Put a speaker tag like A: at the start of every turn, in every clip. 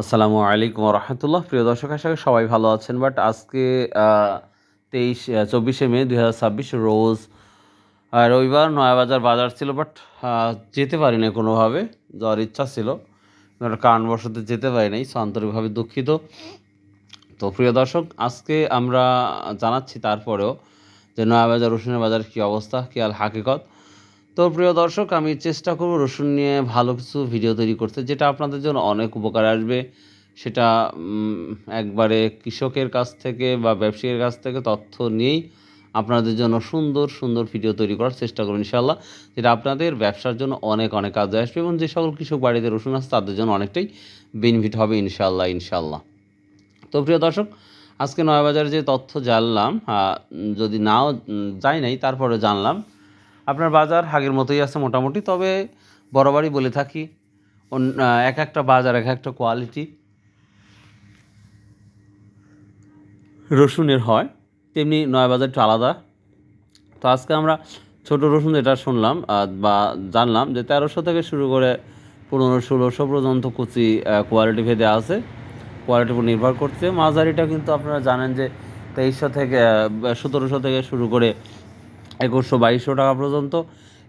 A: আসসালামু আলাইকুম রহমতুল্লাহ। প্রিয় দর্শক, আশা করি সবাই ভালো আছেন। বাট আজকে 24শে মে 2026 রোজ রবিবার, নয়াবাজার বাজার ছিল। বাট যেতে পারি না কোনোভাবে, যাওয়ার ইচ্ছা ছিল, কারণবশত যেতে পারি নাই। সো আন্তরিকভাবে দুঃখিত। তো প্রিয় দর্শক, আজকে আমরা জানাচ্ছি তারপরেও যে নয়াবাজার রসুনের বাজার কী অবস্থা, কী আল হাকিকত। তো প্রিয় দর্শক, আমি চেষ্টা করব রসুন নিয়ে ভালো কিছু ভিডিও তৈরি করতে, যেটা আপনাদের জন্য অনেক উপকার আসবে। সেটা একবারে কৃষকের কাছ থেকে বা ব্যবসায়ীর কাছ থেকে তথ্য নিয়েই আপনাদের জন্য সুন্দর সুন্দর ভিডিও তৈরি করার চেষ্টা করব ইনশাআল্লাহ, যেটা আপনাদের ব্যবসার জন্য অনেক অনেক কাজে আসবে এবং যে সকল কৃষক বাড়িতে রসুন আছে তাদের জন্য অনেকটাই বেনিফিট হবে ইনশাআল্লাহ। তো প্রিয় দর্শক, আজকে নয়াবাজারে যে তথ্য জানলাম, যদি নাও যাই নাই তারপরে জানলাম, আপনার বাজার আগের মতোই আছে মোটামুটি। তবে বরাবরই বলে থাকি, এক একটা বাজার এক একটা কোয়ালিটি রসুনের হয়, তেমনি নয়াবাজারটা আলাদা। তো আজকে আমরা ছোট রসুন যেটা শুনলাম বা জানলাম যে 1300 থেকে শুরু করে 1500-1600 পর্যন্ত কুচি কোয়ালিটি ভেদে আছে, কোয়ালিটির উপর নির্ভর করছে। মাঝারিটা কিন্তু আপনারা জানেন যে 2300 থেকে 1700 থেকে শুরু করে 2100-2200 টাকা পর্যন্ত।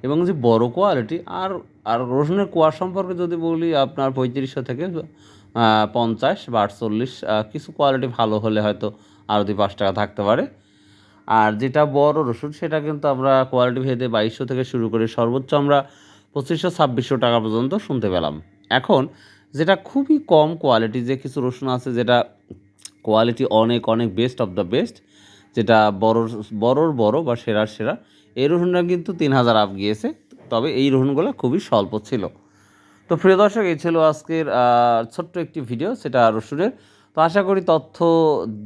A: এবং যে বড় কোয়ালিটি আর আর রসুনের কোয়া সম্পর্কে যদি বলি, আপনার 3500 থেকে 50 বা 48, কিছু কোয়ালিটি ভালো হলে হয়তো আরও 2-5 টাকা থাকতে পারে। আর যেটা বড় রসুন সেটা কিন্তু আমরা কোয়ালিটি ভেদে 2200 থেকে শুরু করে সর্বোচ্চ আমরা 2500-2600 টাকা পর্যন্ত শুনতে পেলাম। এখন যেটা খুবই কম কোয়ালিটি, যে কিছু রসুন আছে যেটা কোয়ালিটি অনেক অনেক বেস্ট অফ দ্য বেস্ট, যেটা বড় বা সেরা, এই রসুনটা কিন্তু 3000 আপ গিয়েছে। তবে এই রসুনগুলো খুবই স্বল্প ছিল। তো প্রিয় দর্শক, এই ছিল আজকের ছোট্ট একটি ভিডিও, সেটা রসুনের। তো আশা করি তথ্য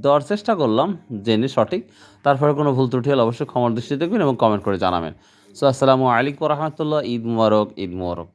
A: দেওয়ার চেষ্টা করলাম জেনে সঠিক। তারপরে কোনো ভুল ত্রুটি হলে অবশ্যই ক্ষমার দৃষ্টি দেখবেন এবং কমেন্ট করে জানাবেন। সো আসসালামু আলাইকুম রহমতুল্লাহ। ঈদ মুবারক।